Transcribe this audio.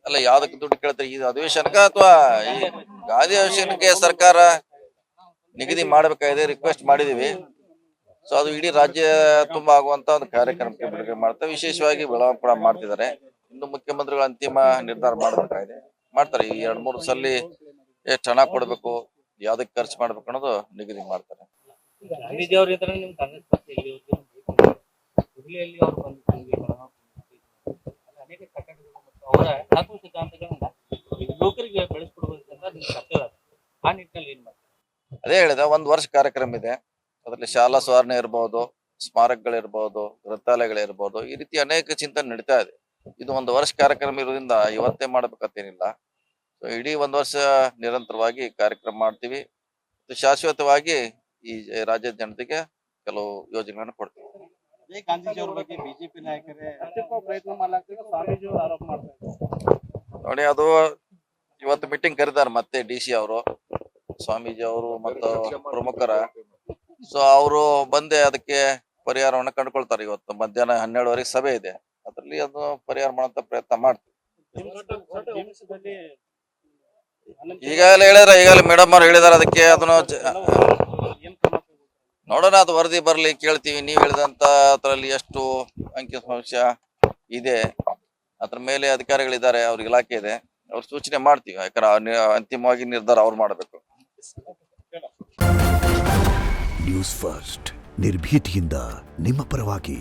ಅಲ್ಲ, ಯಾವ್ದಕ್ಕೆ ದುಡ್ಡು ಕೇಳ್ತಾರೆ? ಈ ಅಧಿವೇಶನಕ್ಕ ಅಥವಾ ಈ ಗಾಂಧಿ ಅಧಿವೇಶನಕ್ಕೆ ಸರ್ಕಾರ ನಿಗದಿ ಮಾಡಬೇಕಾಗಿದೆ, ರಿಕ್ವೆಸ್ಟ್ ಮಾಡಿದೀವಿ. ಸೊ ಅದು ಇಡೀ ರಾಜ್ಯ ತುಂಬಾ ಆಗುವಂತ ಒಂದು ಕಾರ್ಯಕ್ರಮಕ್ಕೆ ಬಿಡುಗಡೆ ಮಾಡ್ತಾರೆ. ವಿಶೇಷವಾಗಿ ಬೆಳವಣಿಗೆ ಕೂಡ ಮಾಡ್ತಿದ್ದಾರೆ. ಇನ್ನು ಮುಖ್ಯಮಂತ್ರಿಗಳು ಅಂತಿಮ ನಿರ್ಧಾರ ಮಾಡಬೇಕಾಗಿದೆ, ಮಾಡ್ತಾರೆ. ಈ 2-3 ಸಲ ಎಷ್ಟು ಹಣ ಕೊಡ್ಬೇಕು, ಯಾವ್ದಕ್ಕೆ ಖರ್ಚು ಮಾಡ್ಬೇಕು ಅನ್ನೋದು ನಿಗದಿ ಮಾಡ್ತಾರೆ. ಅದೇ ಹೇಳಿದ, 1 ವರ್ಷ ಕಾರ್ಯಕ್ರಮ ಇದೆ. ಅದರಲ್ಲಿ ಶಾಲಾ ಸುಧಾರಣೆ ಇರಬಹುದು, ಸ್ಮಾರಕಗಳಿರ್ಬಹುದು, ಗ್ರಂಥಾಲಯಗಳಿರ್ಬಹುದು, ಈ ರೀತಿ ಅನೇಕ ಚಿಂತನೆ ನಡೀತಾ ಇದೆ. ಇದು 1 ವರ್ಷ ಕಾರ್ಯಕ್ರಮ ಇರೋದ್ರಿಂದ ಇವತ್ತೇ ಮಾಡ್ಬೇಕಂತೇನಿಲ್ಲ. ಸೊ ಇಡೀ 1 ವರ್ಷ ನಿರಂತರವಾಗಿ ಕಾರ್ಯಕ್ರಮ ಮಾಡ್ತೀವಿ. ಶಾಶ್ವತವಾಗಿ ಈ ರಾಜ್ಯದ ಜನತೆಗೆ ಕೆಲವು ಯೋಜನೆಗಳನ್ನು ಕೊಡ್ತೀವಿ. ನೋಡಿ, ಅದು ಇವತ್ತು ಮೀಟಿಂಗ್ ಕರೀತಾರೆ ಮತ್ತೆ DC ಅವರು, ಸ್ವಾಮೀಜಿ ಅವರು ಮತ್ತು ಪ್ರಮುಖರ. ಸೊ ಅವರು ಬಂದೆ ಅದಕ್ಕೆ ಪರಿಹಾರವನ್ನು ಕಂಡುಕೊಳ್ತಾರೆ. ಇವತ್ತು ಮಧ್ಯಾಹ್ನ 12:00 ಸಭೆ ಇದೆ, ಅದರಲ್ಲಿ ಅದು ಪರಿಹಾರ ಮಾಡುವಂತ ಪ್ರಯತ್ನ ಮಾಡ್ತೀವಿ. ಈಗಾಗಲೇ ಮೇಡಮ್ ಅವ್ರು ಹೇಳಿದಾರೆ. ಅದಕ್ಕೆ ಅದನ್ನು ನೋಡೋಣ, ಅದು ವರದಿ ಬರ್ಲಿ, ಕೇಳ್ತೀವಿ. ನೀವು ಹೇಳಿದಂತ ಅದರಲ್ಲಿ ಎಷ್ಟು ಅಂಕಿಅಂಶ ಇದೆ, ಅದ್ರ ಮೇಲೆ ಅಧಿಕಾರಿಗಳಿದ್ದಾರೆ, ಅವ್ರ ಇಲಾಖೆ ಇದೆ, ಅವ್ರ ಸೂಚನೆ ಮಾಡ್ತೀವಿ. ಯಾಕಂದ್ರೆ ಅಂತಿಮವಾಗಿ ನಿರ್ಧಾರ ಅವ್ರು ಮಾಡಬೇಕು. ನ್ಯೂಸ್ ಫಸ್ಟ್, ನಿರ್ಭೀತಿಯಿಂದ ನಿಮ್ಮ ಪರವಾಗಿ.